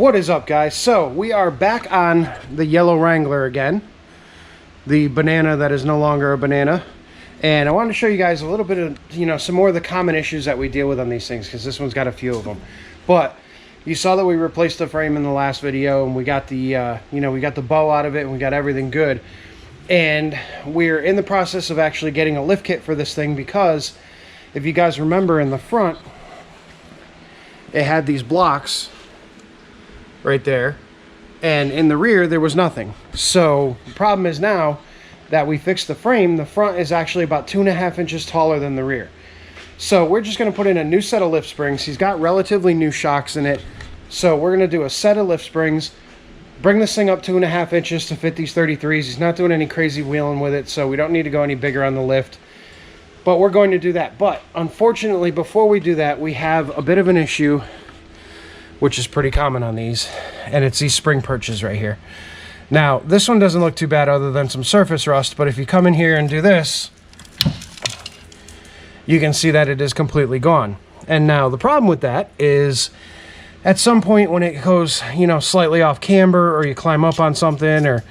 What is up, guys? So we are back on the yellow Wrangler again, the banana that is no longer a banana, and I wanted to show you guys a little bit of, some more of the common issues that we deal with on these things, because this one's got a few of them. But you saw that we replaced the frame in the last video, and we got the we got the bow out of it, and we got everything good. And we're in the process of actually getting a lift kit for this thing, because if you guys remember, in the front it had these blocks right there, and in the rear there was nothing. So the problem is, now that we fixed the frame, the front is actually about 2.5 inches taller than the rear. So we're just going to put in a new set of lift springs. He's got relatively new shocks in it, so we're going to do a set of lift springs, bring this thing up 2.5 inches to fit these 33s. He's not doing any crazy wheeling with it, so we don't need to go any bigger on the lift, but we're going to do that. But unfortunately, before we do that, we have a bit of an issue, which is pretty common on these, and it's these spring perches right here. Now, this one doesn't look too bad other than some surface rust, but if you come in here and do this, you can see that it is completely gone. And now the problem with that is, at some point when it goes, slightly off camber, or you climb up on something, or,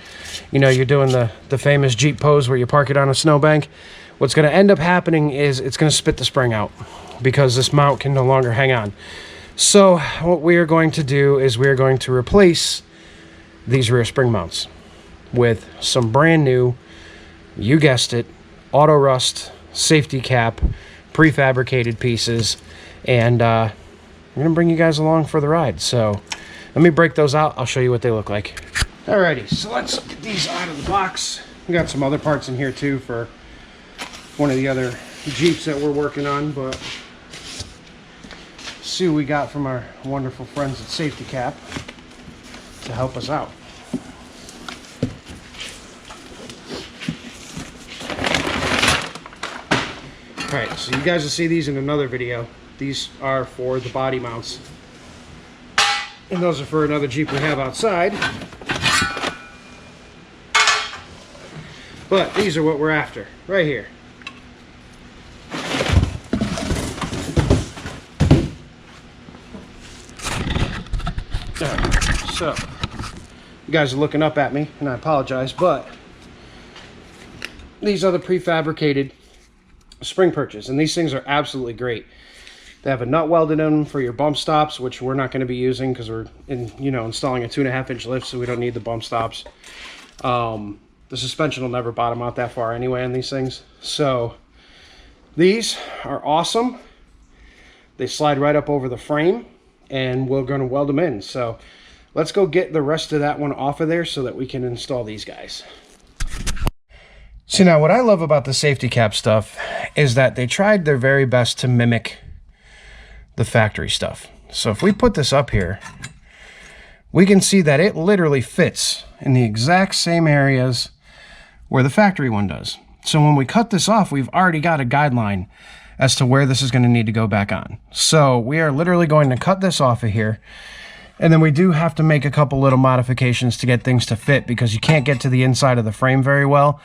you're doing the famous Jeep pose where you park it on a snowbank, what's going to end up happening is it's going to spit the spring out, because this mount can no longer hang on. So what we are going to do is we are going to replace these rear spring mounts with some brand new, you guessed it, auto rust safety cap prefabricated pieces, and I'm gonna bring you guys along for the ride. So let me break those out. I'll show you what they look like. Alrighty, so let's get these out of the box. We got some other parts in here too for one of the other Jeeps that we're working on, but see what we got from our wonderful friends at Safety Cap to help us out. Alright, so you guys will see these in another video. These are for the body mounts, and those are for another Jeep we have outside. But these are what we're after right here. So, you guys are looking up at me, and I apologize, but these are the prefabricated spring perches, and these things are absolutely great. They have a nut welded in them for your bump stops, which we're not going to be using because we're installing a 2.5 inch lift, so we don't need the bump stops. The suspension will never bottom out that far anyway on these things. So these are awesome. They slide right up over the frame, and we're going to weld them in. So let's go get the rest of that one off of there so that we can install these guys. See, now what I love about the safety cap stuff is that they tried their very best to mimic the factory stuff. So if we put this up here, we can see that it literally fits in the exact same areas where the factory one does. So when we cut this off, we've already got a guideline as to where this is going to need to go back on. So we are literally going to cut this off of here. And then we do have to make a couple little modifications to get things to fit, because you can't get to the inside of the frame very well,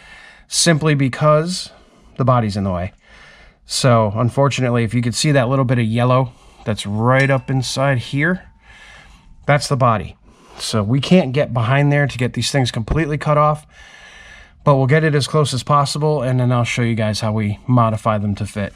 simply because the body's in the way. So unfortunately, if you could see that little bit of yellow that's right up inside here, that's the body. So we can't get behind there to get these things completely cut off, but we'll get it as close as possible, and then I'll show you guys how we modify them to fit.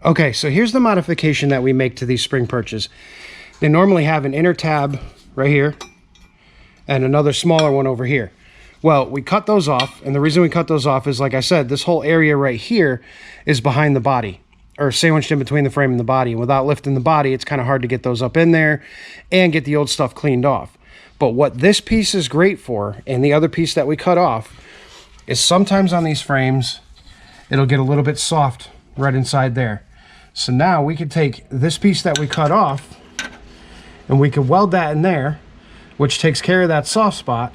Okay, so here's the modification that we make to these spring perches. They normally have an inner tab right here and another smaller one over here. Well, we cut those off, and the reason we cut those off is, like I said, this whole area right here is behind the body, or sandwiched in between the frame and the body. And without lifting the body, it's kind of hard to get those up in there and get the old stuff cleaned off. But what this piece is great for, and the other piece that we cut off, is sometimes on these frames, it'll get a little bit soft right inside there. So now we could take this piece that we cut off, and we could weld that in there, which takes care of that soft spot,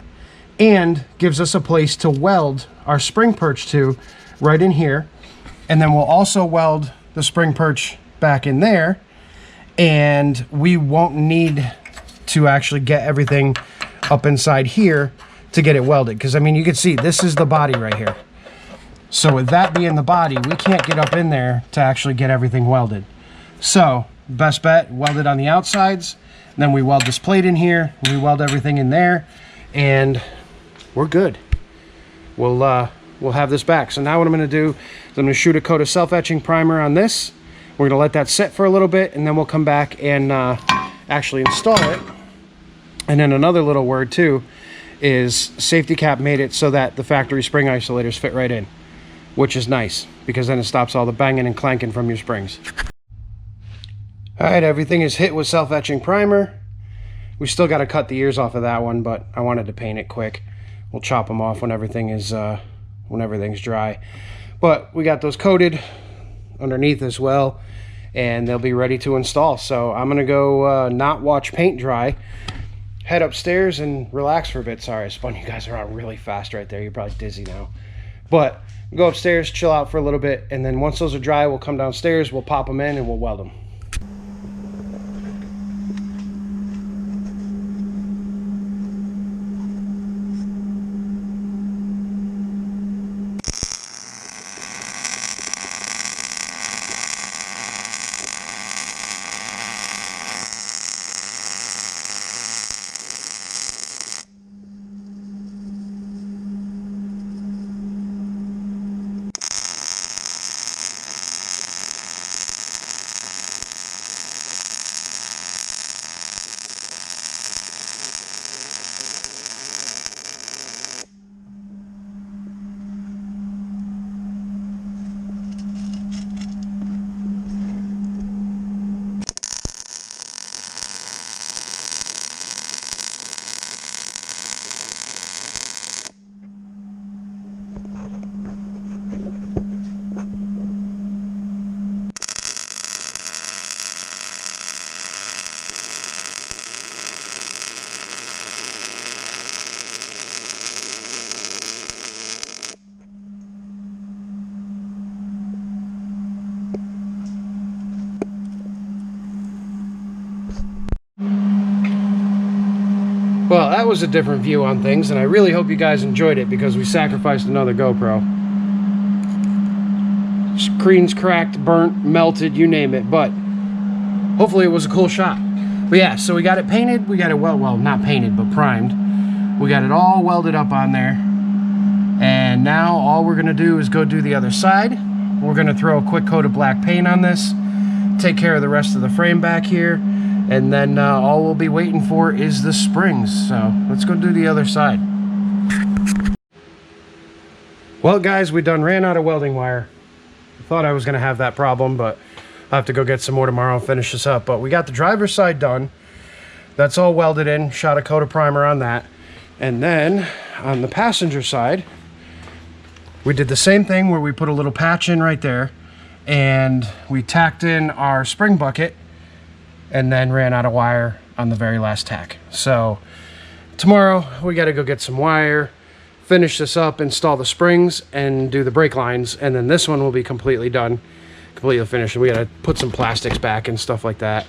and gives us a place to weld our spring perch to right in here. And then we'll also weld the spring perch back in there, and we won't need to actually get everything up inside here to get it welded. Because I mean, you can see this is the body right here. So with that being the body, we can't get up in there to actually get everything welded. So best bet, weld it on the outsides, and then we weld this plate in here, we weld everything in there, and we're good. We'll have this back. So now what I'm going to do is I'm going to shoot a coat of self-etching primer on this. We're going to let that set for a little bit, and then we'll come back and actually install it. And then another little word too is Safety Cap made it so that the factory spring isolators fit right in, which is nice because then it stops all the banging and clanking from your springs. All right, everything is hit with self-etching primer. We still got to cut the ears off of that one, but I wanted to paint it quick. We'll chop them off when everything's dry. But we got those coated underneath as well, and they'll be ready to install. So I'm gonna go not watch paint dry, head upstairs and relax for a bit. Sorry, I spun you guys around really fast right there. You're probably dizzy now. But go upstairs, chill out for a little bit, and then once those are dry, we'll come downstairs, we'll pop them in, and we'll weld them. Well, that was a different view on things, and I really hope you guys enjoyed it because we sacrificed another GoPro. Screen's cracked, burnt, melted, you name it, but hopefully it was a cool shot. But yeah, so we got it painted, we got it, well, not painted, but primed. We got it all welded up on there. And now all we're gonna do is go do the other side. We're gonna throw a quick coat of black paint on this, take care of the rest of the frame back here, and then all we'll be waiting for is the springs. So let's go do the other side. Well guys, we done ran out of welding wire. I thought I was gonna have that problem, but I'll have to go get some more tomorrow and finish this up. But we got the driver's side done. That's all welded in, shot a coat of primer on that. And then on the passenger side, we did the same thing where we put a little patch in right there, and we tacked in our spring bucket and then ran out of wire on the very last tack. So tomorrow we got to go get some wire, finish this up, install the springs, and do the brake lines, and then this one will be completely done, completely finished. We got to put some plastics back and stuff like that,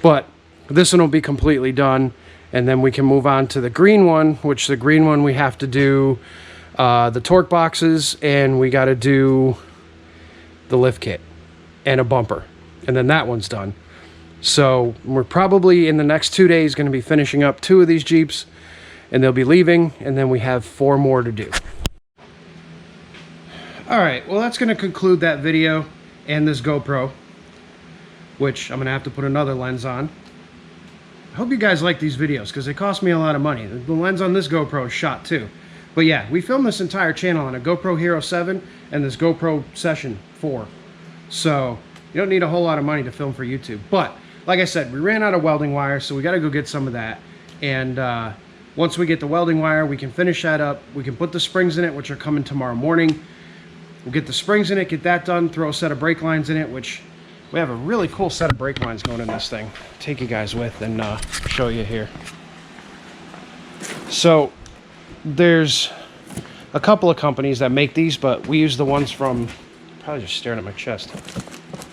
but this one will be completely done, and then we can move on to the green one, which the green one we have to do the torque boxes, and we got to do the lift kit and a bumper, and then that one's done. So we're probably in the next 2 days going to be finishing up 2 of these Jeeps, and they'll be leaving, and then we have 4 more to do. All right, well, that's going to conclude that video and this GoPro. which I'm gonna have to put another lens on. I hope you guys like these videos because they cost me a lot of money. The lens on this GoPro is shot too. But yeah, we filmed this entire channel on a GoPro Hero 7 and this GoPro Session 4. So you don't need a whole lot of money to film for YouTube. But like I said, we ran out of welding wire, so we got to go get some of that. And once we get the welding wire, we can finish that up. We can put the springs in it, which are coming tomorrow morning. We'll get the springs in it, get that done, throw a set of brake lines in it, which we have a really cool set of brake lines going in this thing. Take you guys with and show you here. So there's a couple of companies that make these, but we use the ones from, probably just staring at my chest,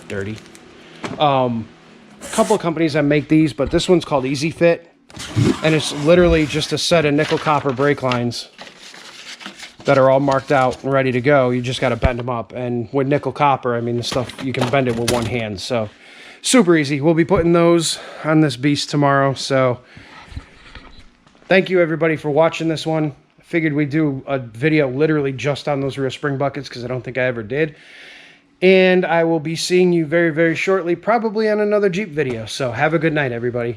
dirty. A couple of companies that make these, but this one's called Easy Fit, and it's literally just a set of nickel copper brake lines that are all marked out and ready to go. You just got to bend them up, and with nickel copper, I mean, the stuff, you can bend it with one hand, so super easy. We'll be putting those on this beast tomorrow. So thank you everybody for watching this one. I figured we'd do a video literally just on those rear spring buckets because I don't think I ever did. And I will be seeing you very, very shortly, probably on another Jeep video. So have a good night, everybody.